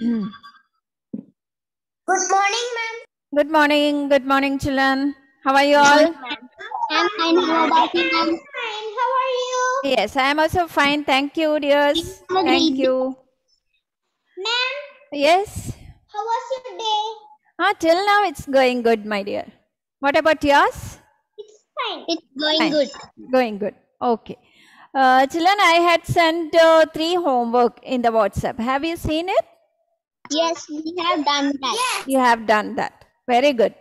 Good morning, ma'am. Good morning. Good morning, children. How are you all? I'm fine. How about you, ma'am? Fine. How are you? Yes, I am also fine. Thank you, dears. Thank you. Ma'am, Yes. how was your day? Till now it's going good, my dear. What about yours? It's fine. It's going Fine. good. Going good. Okay. Children, I had sent 3 homework in the WhatsApp. Have you seen it? Yes, we have done that. Yes. You have done that. Very good.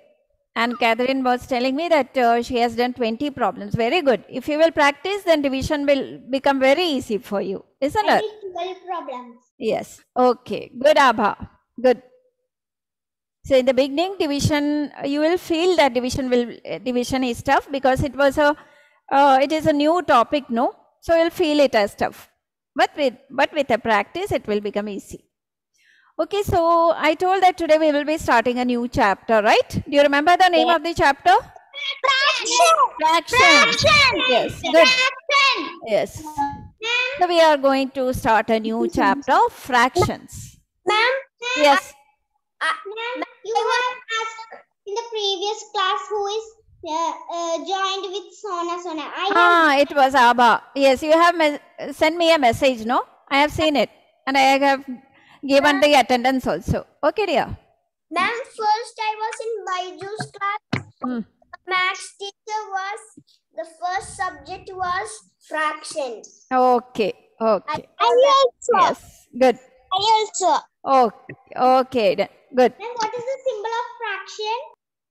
And Catherine was telling me that she has done 20 problems. Very good. If you will practice, then division will become very easy for you, isn't I it? did 12 problems. Yes. Okay. Good, Abha. Good. So in the beginning, division, you will feel that division is tough because it was it is a new topic, no? So you'll feel it as tough. But with a practice, it will become easy. Okay, so I told that today we will be starting a new chapter, right? Do you remember the name of the chapter? Fraction. Yes, good. Yes. So we are going to start a new chapter of fractions. Ma'am? Yes. Ma'am, you have asked in the previous class who is joined with Sona. It was Abha. Yes, you have sent me a message, no? I have seen it. And I have given the attendance also. Okay, dear. Ma'am, first I was in Baiju's class. Maths teacher the first subject was fraction. Okay. Okay. I also. Yes. Good. I also. Okay. Okay. Good. Then what is the symbol of fraction?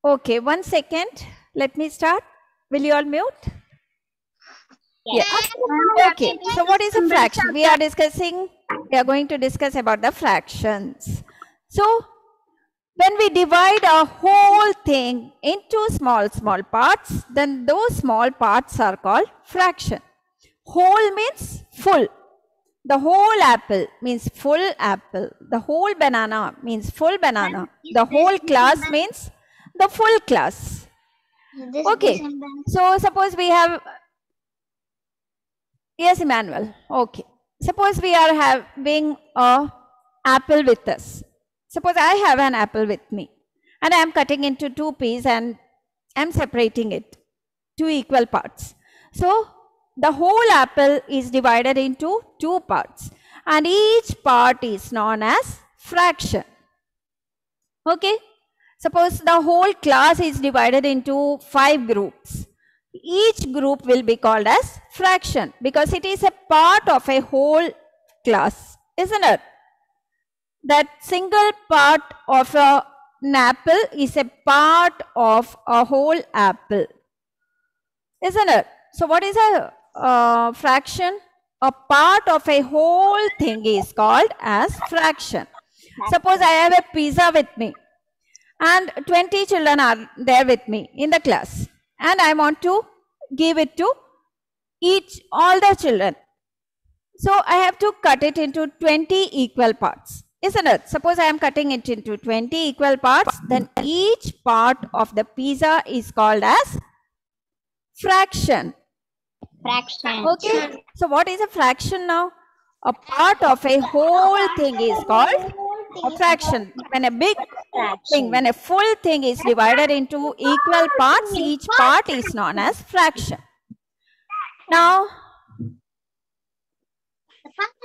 Okay. 1 second. Let me start. Will you all mute? Yes. Okay. So what is a fraction? We are going to discuss about the fractions. So when we divide a whole thing into small parts, then those small parts are called fraction. Whole means full. The whole apple means full apple. The whole banana means full banana. The whole class means the full class. Okay. So suppose we have... Yes, Emmanuel. Okay. Suppose we are having an apple with us. Suppose I have an apple with me and I am cutting into 2 pieces and I am separating it 2 equal parts. So the whole apple is divided into 2 parts and each part is known as fraction. Okay. Suppose the whole class is divided into 5 groups. Each group will be called as fraction because it is a part of a whole class, isn't it? That single part of an apple is a part of a whole apple, isn't it? So what is a fraction? A part of a whole thing is called as fraction. Suppose I have a pizza with me and 20 children are there with me in the class and I want to give it to all the children. So I have to cut it into 20 equal parts, isn't it? Suppose I am cutting it into 20 equal parts, then each part of the pizza is called as fraction. Fraction. Okay. So what is a fraction now? A part of a whole thing is called a fraction. When a big thing, when a full thing is divided into equal parts, each part is known as fraction. Now,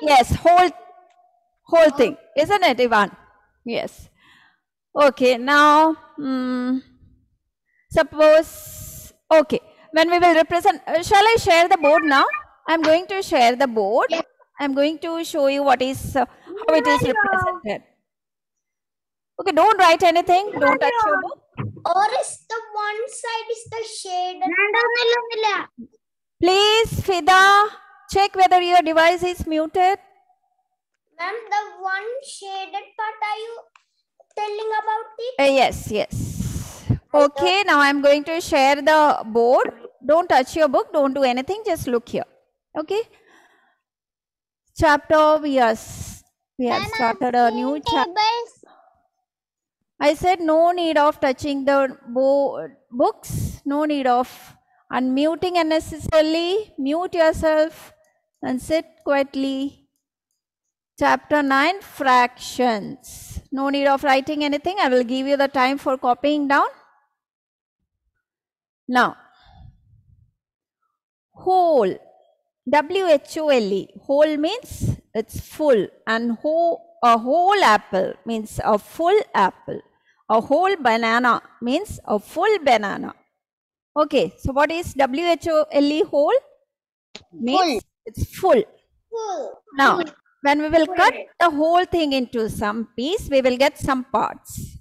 yes, whole thing, isn't it, Ivan? Yes. Okay, now, suppose, okay, when we will represent, shall I share the board now? I'm going to share the board. I'm going to show you what is, how it is represented. Okay, don't write anything. Don't touch your book. Or is the one side is the shaded? Please, Fida, check whether your device is muted. Ma'am, the one shaded part, are you telling about it? Yes. Okay, now I'm going to share the board. Don't touch your book. Don't do anything. Just look here. Okay. Chapter, we have started a new chapter. I said no need of touching the books. No need of unmuting unnecessarily. Mute yourself and sit quietly. Chapter 9, fractions. No need of writing anything. I will give you the time for copying down. Now, whole. W-H-O-L-E. Whole means it's full, and a whole apple means a full apple. A whole banana means a full banana. Okay, so what is W-H-O-L-E? Whole means it's full. Now, when we will cut the whole thing into some piece, we will get some parts.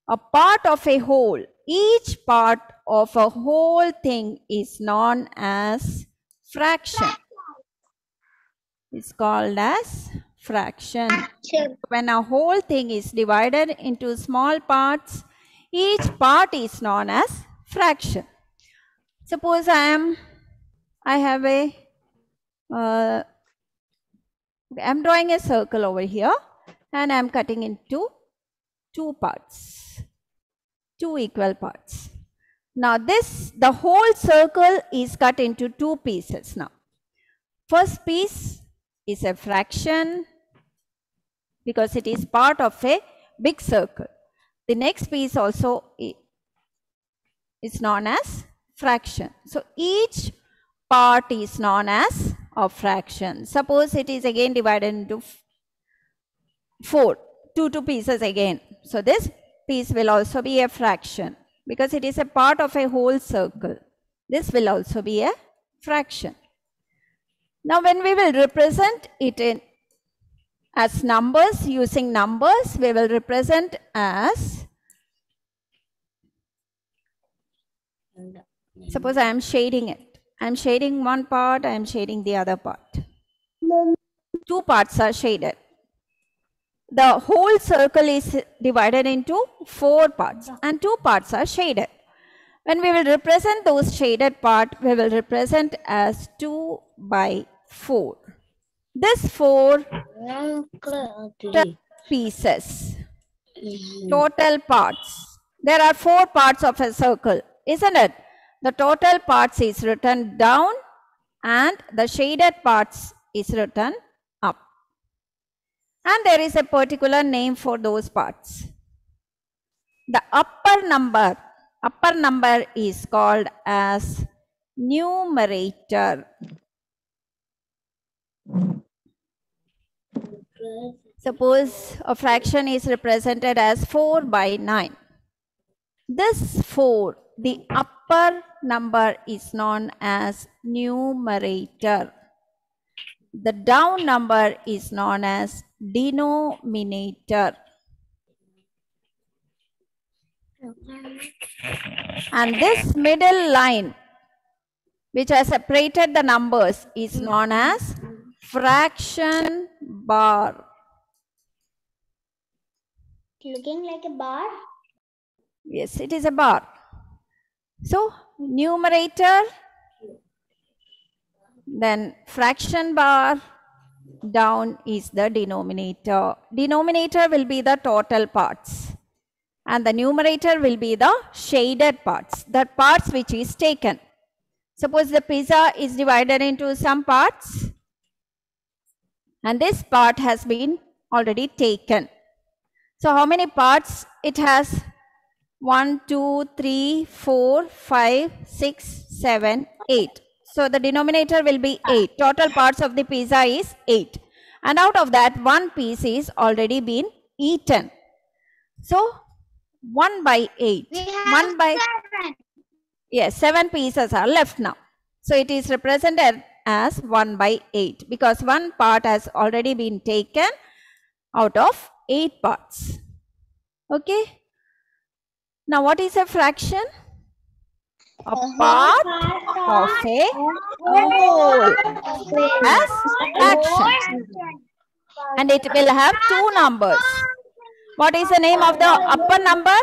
A part of a whole. Each part of a whole thing is known as fraction. It's called as fraction. When a whole thing is divided into small parts, each part is known as fraction. Suppose I'm drawing a circle over here, and I'm cutting into two parts, two equal parts. Now the whole circle is cut into two pieces now. First piece is a fraction because it is part of a big circle. The next piece also is known as fraction. So each part is known as a fraction. Suppose it is again divided into two pieces again. So this piece will also be a fraction because it is a part of a whole circle. This will also be a fraction. Now when we will represent it as numbers, using numbers, we will represent as, suppose I am shading it. I am shading one part, I am shading the other part. Two parts are shaded. The whole circle is divided into 4 parts and 2 parts are shaded. When we will represent those shaded part, we will represent as 2 by 4. This 4 pieces, total parts. There are 4 parts of a circle, isn't it? The total parts is written down and the shaded parts is written up. And there is a particular name for those parts. The upper number is called as numerator. Suppose a fraction is represented as 4 by 9. This 4, the upper number is known as numerator. The down number is known as denominator. And this middle line, which has separated the numbers, is known as fraction bar. Looking like a bar? Yes, it is a bar. So, numerator, then fraction bar, down is the denominator. Denominator will be the total parts. And the numerator will be the shaded parts, the parts which is taken. Suppose the pizza is divided into some parts. And this part has been already taken. So, how many parts it has? 1, 2, 3, 4, 5, 6, 7, 8. So, the denominator will be 8. Total parts of the pizza is 8. And out of that, one piece is already been eaten. So, 1 by 8. We have 1 by 7. Yes, 7 pieces are left now. So, it is represented as 1 by 8 because one part has already been taken out of 8 parts. Okay. Now, what is a fraction? A part of a whole as fraction. And it will have 2 numbers. What is the name of the upper number?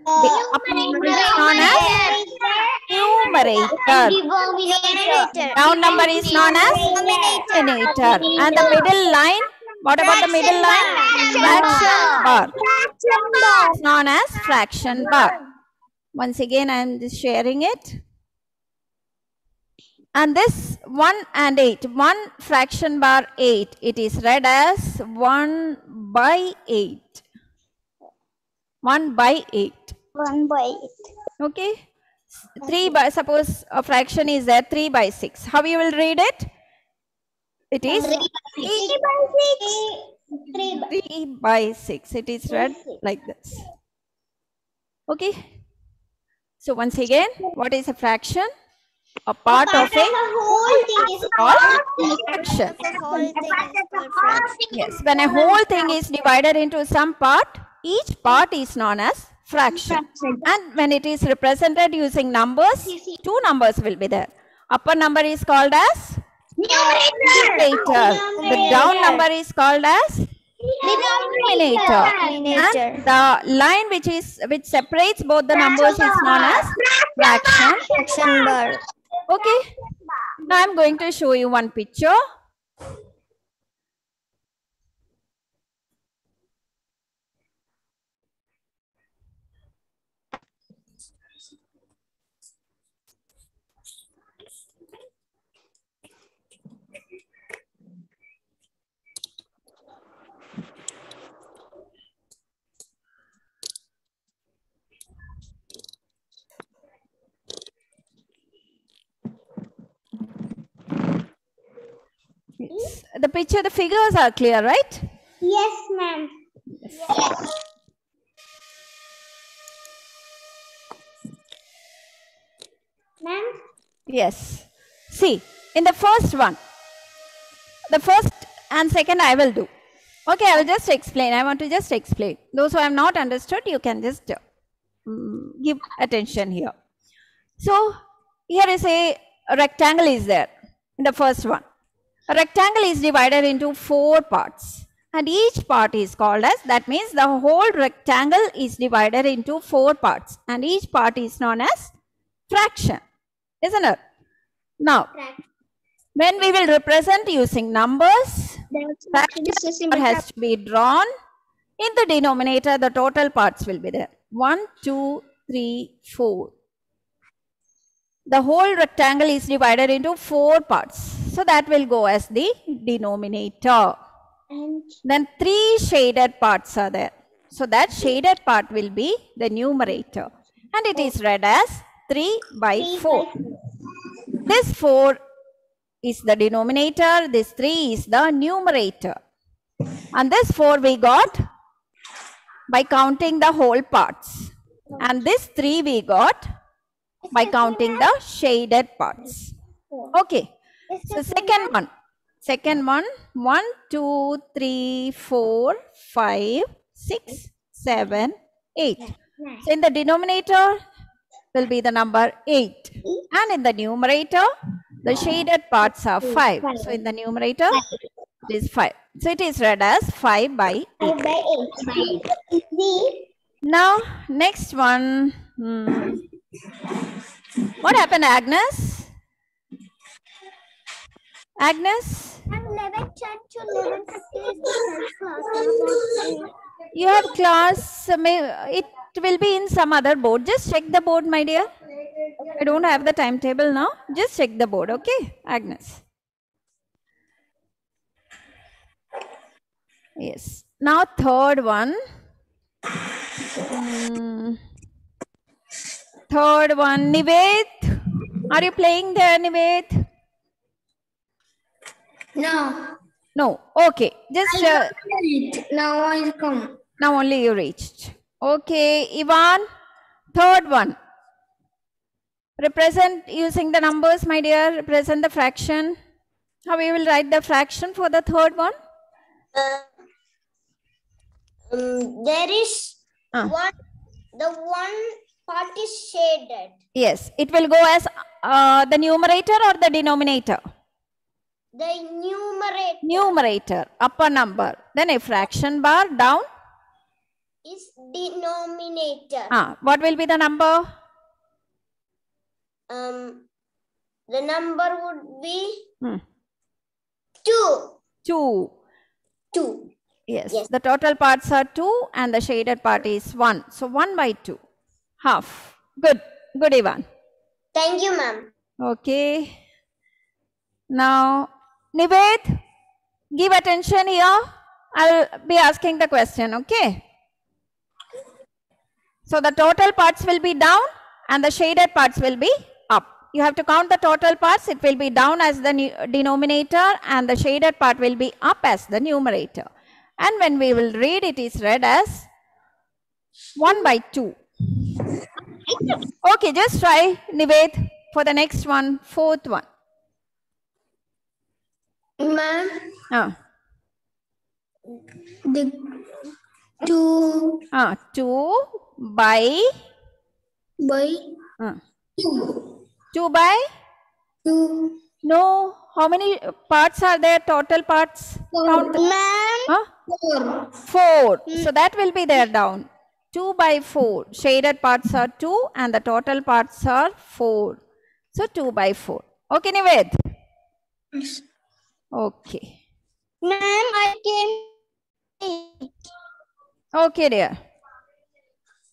The upper number is known as numerator. Down number is known as denominator. And the middle line, what about the middle line? Fraction bar. It's known as fraction bar. Once again, I am just sharing it. And this 1 and 8, 1 fraction bar 8, it is read as 1 by 8. 1 by 8. 1 by 8. Okay. 3 by, suppose a fraction is there, 3 by 6. How you will read it? It is 3 by 6. It is read like this. Okay. So once again, what is a fraction? A part of a whole thing is called fraction. Yes, when a whole thing is divided into some part, each part is known as fraction. And when it is represented using numbers, two numbers will be there. Upper number is called as numerator. The down number is called as denominator. And the line which separates both the numbers is known as fraction bar. Okay. Now I am going to show you one picture. Yes. The picture, the figures are clear, right? Yes, ma'am. Yes. Ma'am? Yes. See, in the first one, the first and second I will do. Okay, I will just explain. I want to just explain. Those who have not understood, you can just give attention here. So, here is a rectangle is there in the first one. A rectangle is divided into 4 parts. And each part is called as, that means the whole rectangle is divided into 4 parts. And each part is known as fraction. Isn't it? Now, when we will represent using numbers, fraction has to be drawn. In the denominator, the total parts will be there. 1, 2, 3, 4. The whole rectangle is divided into 4 parts. So that will go as the denominator. And then 3 shaded parts are there. So that shaded part will be the numerator. And it is read as 3 by 4. This 4 is the denominator. This 3 is the numerator. And this 4 we got by counting the whole parts. And this 3 we got by counting the shaded parts. Okay. So second one, 1, 2, 3, 4, 5, 6, 7, 8. So in the denominator will be the number 8. And in the numerator, the shaded parts are 5. So in the numerator, it is 5. So it is read as 5 by 8. Now, next one. What happened, Agnes? Agnes? 11:10 to 11:50 is You have class, it will be in some other board. Just check the board, my dear. I don't have the timetable now. Just check the board, okay, Agnes? Yes. Now, third one. Third one, Nived. Are you playing there, Nived? No. No. Okay. Just Now I'll come. Now only you reached. Okay, Ivan. Third one. Represent using the numbers, my dear. Represent the fraction. How we will write the fraction for the third one? There is one. The one part is shaded. Yes. It will go as the numerator or the denominator? The numerator. Numerator, upper number. Then a fraction bar down is denominator. What will be the number? The number would be 2. 2. 2. Yes. The total parts are 2 and the shaded part is 1. So 1 by 2. Half. Good. Good, Ivan. Thank you, ma'am. Okay. Now, Nived, give attention here. I'll be asking the question, okay? So the total parts will be down and the shaded parts will be up. You have to count the total parts. It will be down as the denominator and the shaded part will be up as the numerator. And when we will read, it is read as 1 by 2. Okay, just try, Nived, for the next one, fourth one. Ma'am, The 2 by 2 by 2. No, how many parts are there? Total parts? Count. Ma'am, 4. So that will be there down. 2 by 4. Shaded parts are 2 and the total parts are 4. So 2 by 4. Okay, Nived? Okay. Ma'am, I came. Okay, dear.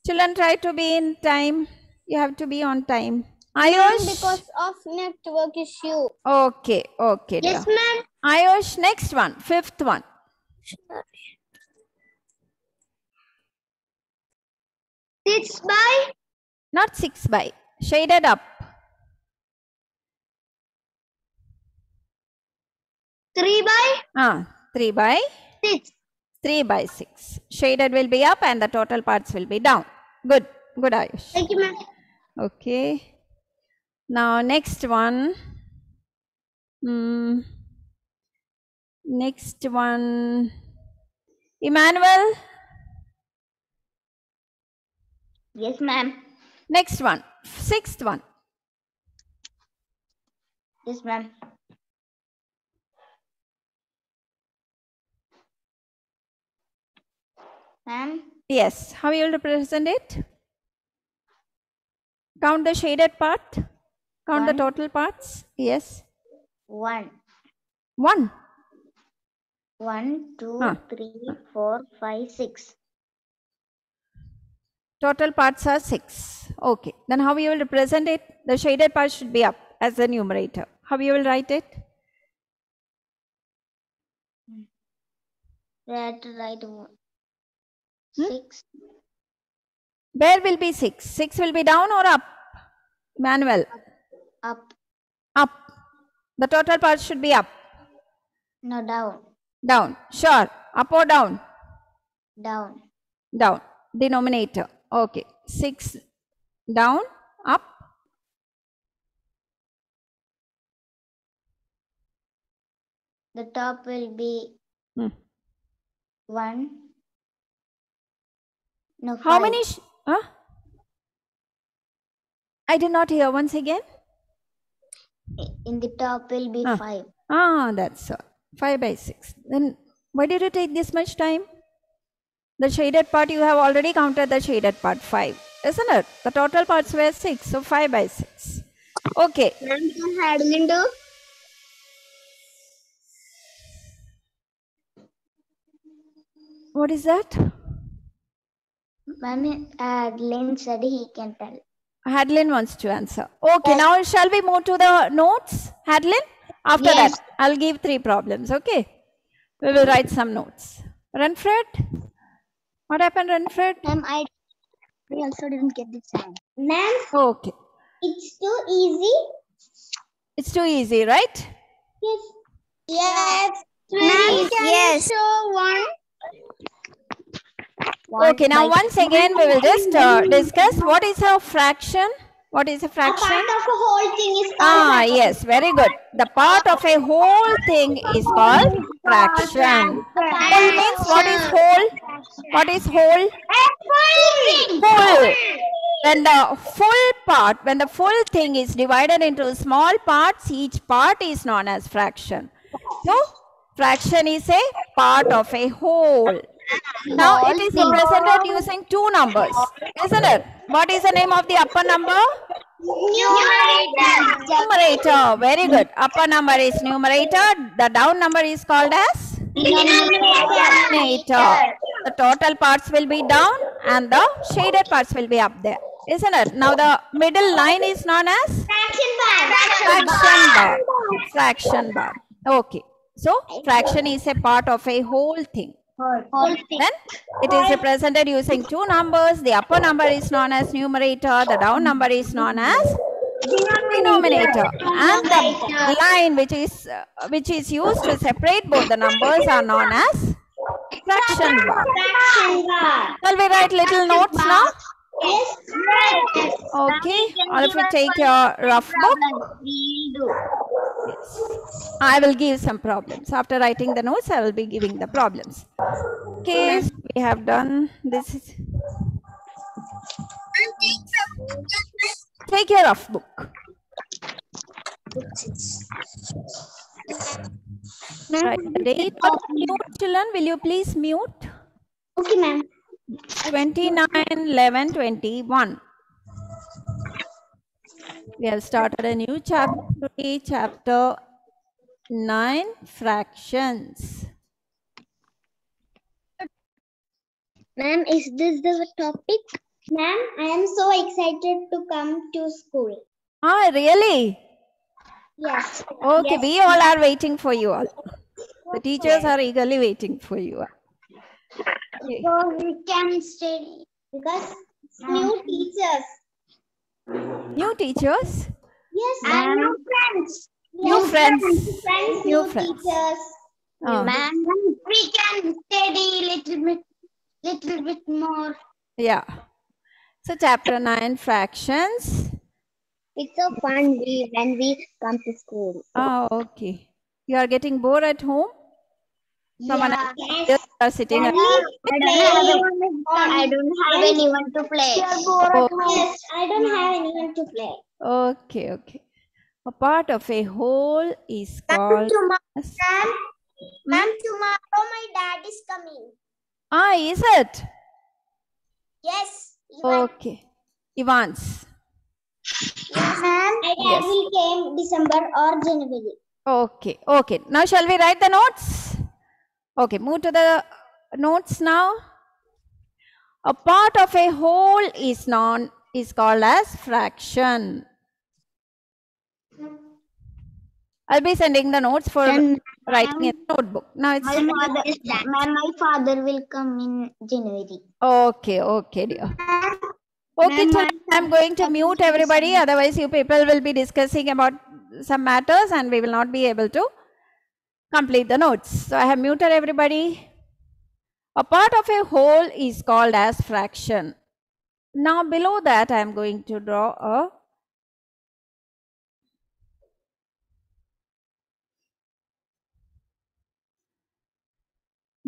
Children, try to be in time. You have to be on time. Ayush? Because of network issue. Okay, okay, dear. Yes, ma'am. Ayush, next one, fifth one. 6 by? Not 6 by. Shaded up. 3 by? 3 by? 6. 3 by 6. Shaded will be up and the total parts will be down. Good. Good, Ayush. Thank you, ma'am. Okay. Now, next one. Next one. Emmanuel. Yes, ma'am. Next one. Sixth one. Yes, ma'am. Ma'am? Yes. How you will represent it? Count the shaded part. Count the total parts. Yes. 1. 1. 1, 2, 3, 4, 5, 6. Total parts are 6. Okay. Then how you will represent it? The shaded part should be up as the numerator. How you will write it? We have to write 6. Where will be 6? 6 will be down or up? Emmanuel? Up. Up. The total parts should be up. No, down. Down. Sure. Up or down? Down. Down. Denominator. Okay. 6 down, up. The top will be 1. No, 5. How many? I did not hear once again. In the top will be 5. That's all. 5 by 6. Then why did you take this much time? The shaded part, you have already counted the shaded part 5, isn't it? The total parts were 6, so 5 by 6. Okay. What is that? Ma'am, Adlin said he can tell. Hadlin wants to answer. Okay, now shall we move to the notes, Hadlin? After that, I'll give 3 problems, okay? We will write some notes. Renfred? What happened, Renfred? Ma'am, I also didn't get this time. Ma'am, okay. It's too easy. It's too easy, right? Yes. Yes. Ma'am, yes. Show one. Okay, now once again we will just discuss what is a fraction. What is a fraction? A part of a whole thing is called yes, very good. The part of a whole thing is called fraction. Whole means what is whole? What is whole? Whole. When the full part, when the full thing is divided into small parts, each part is known as fraction. So, fraction is a part of a whole. Now, it is represented using 2 numbers, isn't it? What is the name of the upper number? Numerator. Numerator. Very good. Upper number is numerator. The down number is called as denominator. The total parts will be down and the shaded parts will be up there. isn't it? Now the middle line is known as fraction bar. Fraction bar. Okay. So fraction is a part of a whole thing. Then it is represented using two numbers. The upper number is known as numerator. The down number is known as denominator. And the line which is used to separate both the numbers are known as fraction bar. Shall we write little notes now? Yes. Okay. All of you take your rough book. Yes. I will give some problems. After writing the notes, I will be giving the problems. Okay, so we have done this. Take your rough book. Write the date. Mute, children. Will you please mute? Okay, ma'am. 29/11/21. We have started a new chapter today, chapter 9, fractions. Ma'am, is this the topic? Ma'am, I am so excited to come to school. Ah, really? Yes. Okay, Yes. we all are waiting for you all. The teachers are eagerly waiting for you. Okay. So we can study because new teachers. New teachers? Yes, and new friends. New friends. New teachers. Oh. Ma'am, we can study little bit more. Yeah. So chapter 9, fractions. It's so fun when we come to school. Oh, okay. You are getting bored at home? Someone else Yes. are sitting at I don't have anyone to play. Oh. Yes, I don't have anyone to play. Okay, okay. A part of a whole is called as... Ma'am, tomorrow my dad is coming. Ah, is it? Yes. Okay. Ivan's. Yes, ma'am. My dad will come December or January. Okay, okay. Now shall we write the notes? Okay, move to the notes now. A part of a whole is called as fraction. I'll be sending the notes for writing in the notebook. Now it's My father will come in January. okay, okay, dear. Okay, children, I'm going to mute everybody. Otherwise, you people will be discussing about some matters and we will not be able to complete the notes. So I have muted everybody. A part of a whole is called as fraction. Now below that, I am going to draw a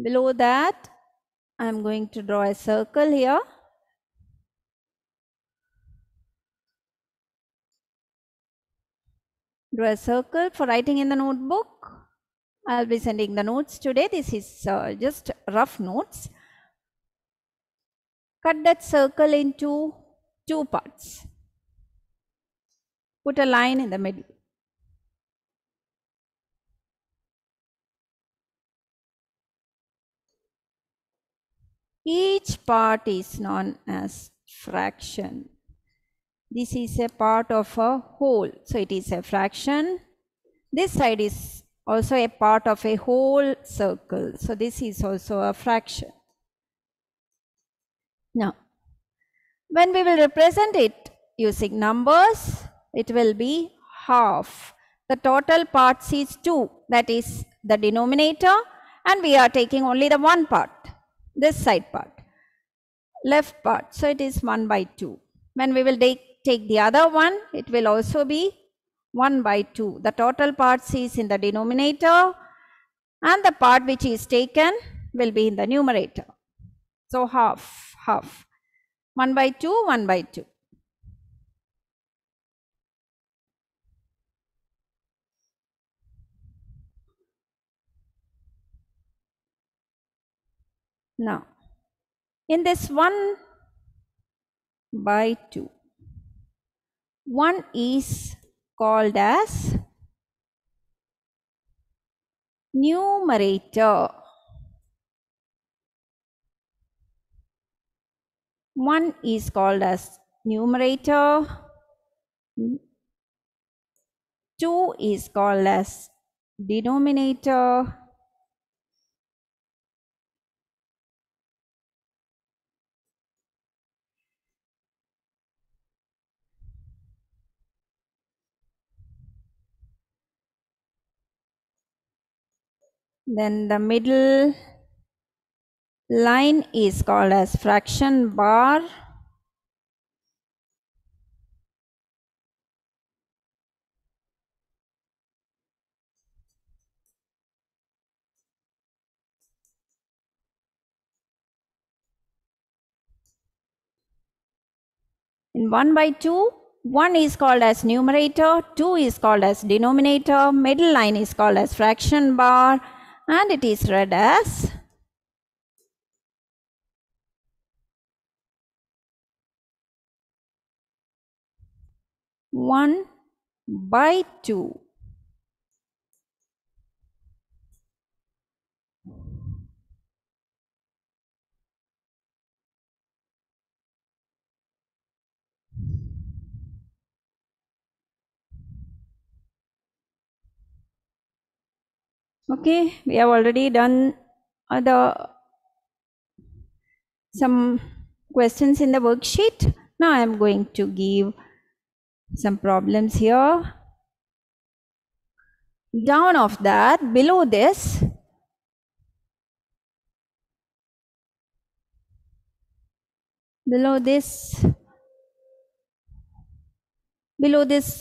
below that, I am going to draw a circle here. Draw a circle for writing in the notebook. I'll be sending the notes today. This is just rough notes. Cut that circle into two parts. Put a line in the middle. Each part is known as fraction. This is a part of a whole. So it is a fraction. This side is also a part of a whole circle. So this is also a fraction. Now, when we will represent it using numbers, it will be half. The total parts is 2. That is the denominator. And we are taking only the one part. This side part. Left part. So it is 1/2. When we will take the other one, it will also be 1/2. The total parts is in the denominator and the part which is taken will be in the numerator. So half. 1/2, 1/2. Now, in this 1/2, 1 is called as numerator. 1 is called as numerator. 2 is called as denominator. Then the middle line is called as fraction bar. In 1 by 2, 1 is called as numerator, 2 is called as denominator, middle line is called as fraction bar, and it is read as 1 by 2. Okay, we have already done some questions in the worksheet. Now I am going to give some problems here. Down of that, below this, below this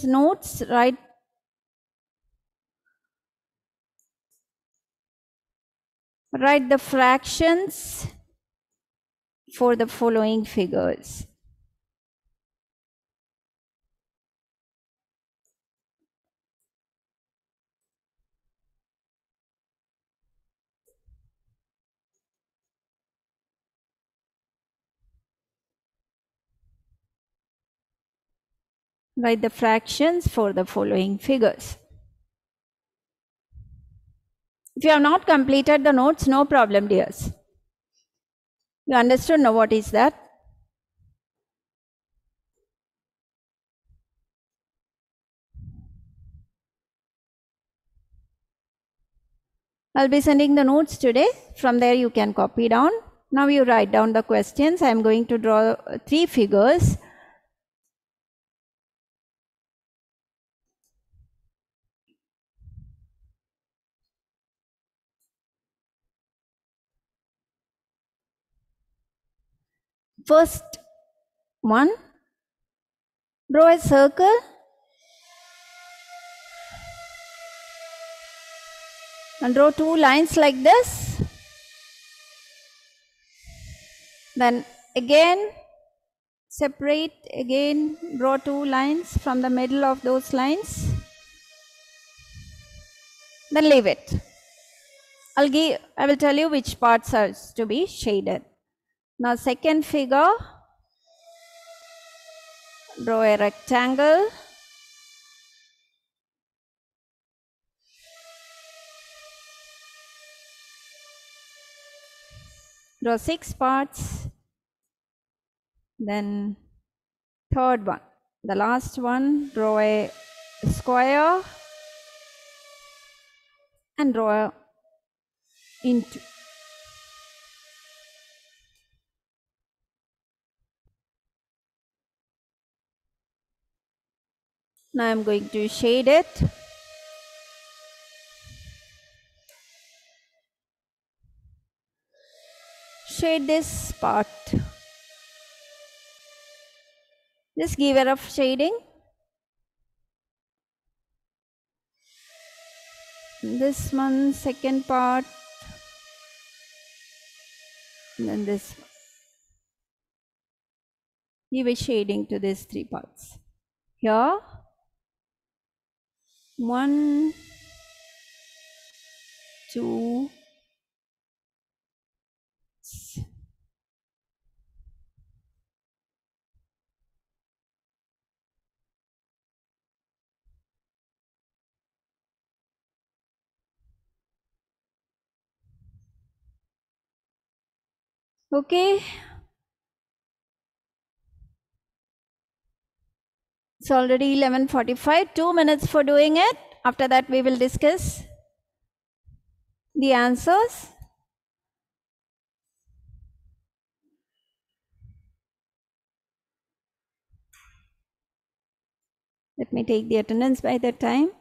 notes, write the fractions for the following figures. Write the fractions for the following figures. If you have not completed the notes, no problem, dears. You understood now what is that? I'll be sending the notes today. From there you can copy down. Now you write down the questions. I am going to draw 3 figures. First one, draw a circle and draw 2 lines like this. Then again separate, again draw 2 lines from the middle of those lines. Then leave it. I will tell you which parts are to be shaded. Now second figure, draw a rectangle. Draw 6 parts. Then third one, the last one, draw a square and draw into. Now I am going to shade it. Shade this part. Just give a rough shading. This one, second part, and then this one. Give a shading to these 3 parts. Here, 1, 2, okay. It's already 11:45, 2 minutes for doing it. After that, we will discuss the answers. Let me take the attendance by that time.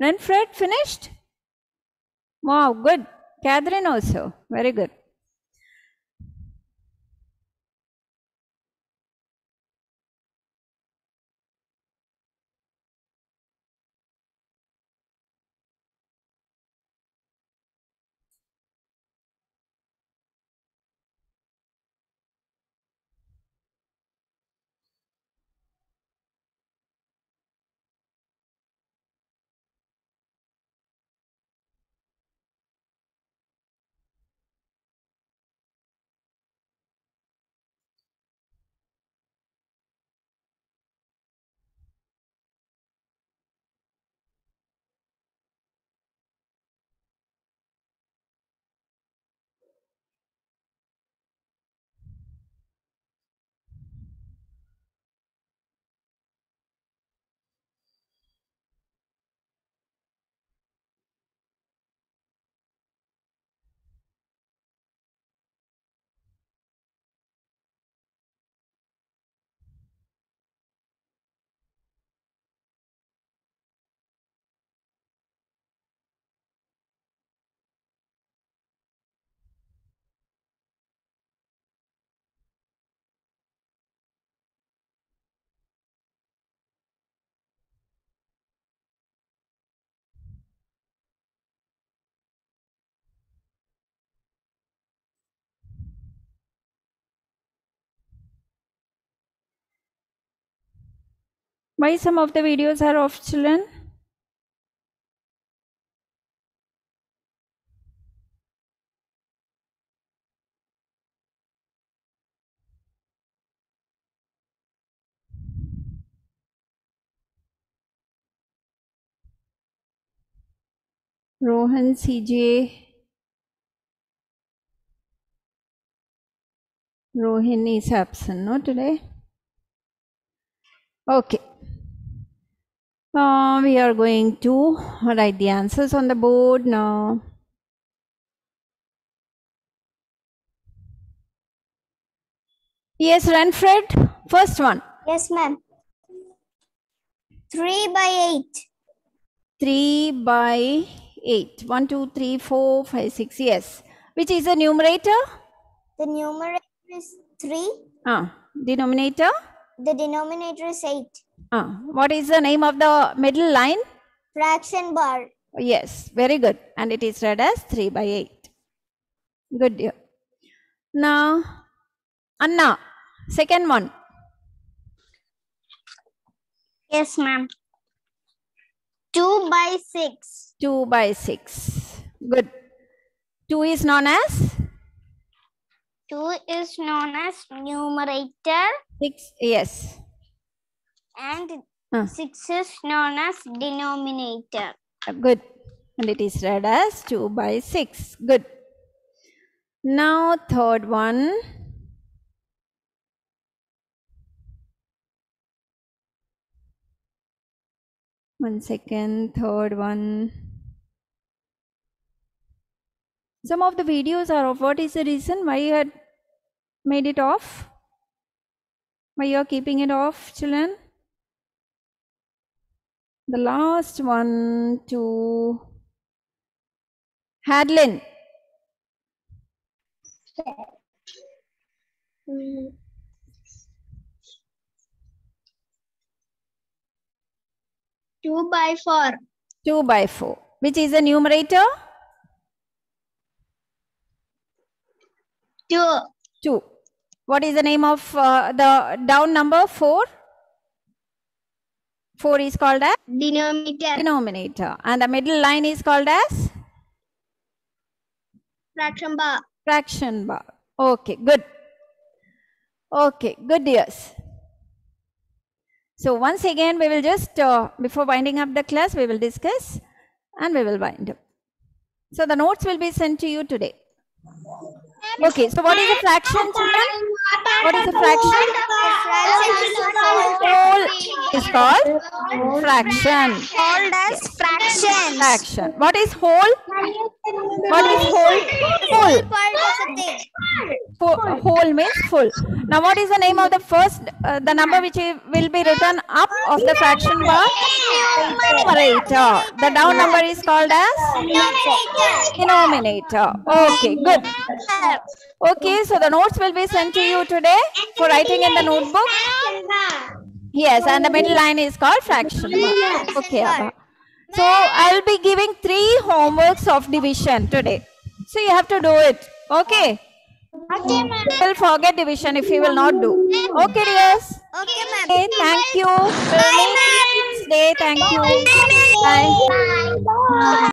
Renfred, finished? Wow, good. Catherine also, very good. Why some of the videos are off, children? Rohan, CJ, Rohin is absent, no, today? Okay. We are going to write the answers on the board now. Yes, Renfred, first one. Yes, ma'am. 3 by 8. 3 by 8. 1, 2, 3, 4, 5, 6. Yes. Which is the numerator? The numerator is 3. Denominator? The denominator is 8. What is the name of the middle line? Fraction bar. Yes, very good. And it is read as 3 by 8. Good, dear. Now, Anna, second one. Yes, ma'am. 2 by 6. 2 by 6. Good. 2 is known as? 2 is known as numerator. 6, yes. And 6 is known as denominator. Good. And it is read as 2 by 6. Good. Now, third one. One second, third one. Some of the videos are off. What is the reason why you had made it off? Why you are keeping it off, children? The last one to Hadlin. 2 by 4. 2 by 4. Which is the numerator? 2. 2. What is the name of the down number 4? 4 is called as? Denominator. Denominator. And the middle line is called as? Fraction bar. Fraction bar. Okay, good. Okay, good, dears. So once again, we will just, before winding up the class, we will discuss and we will wind up. So the notes will be sent to you today. Okay, so what is a fraction, children? What is a fraction? Whole is called fraction. Called as fraction. Fraction. What is whole? What is whole? Full. Part of a thing. Whole means full. Now, what is the name of the first, the number which will be written up of the fraction bar? Numerator. The down number is called as denominator. Okay, good. Okay, so the notes will be sent to you today for writing in the notebook. Yes, and the middle line is called fraction bar. Okay, Abha. So I'll be giving 3 homeworks of division today. So you have to do it. Okay. Okay, ma'am. You will forget division if you will not do. Okay, dears. Okay, ma'am. Okay, thank you. We'll meet next day. Thank you. Bye. Bye.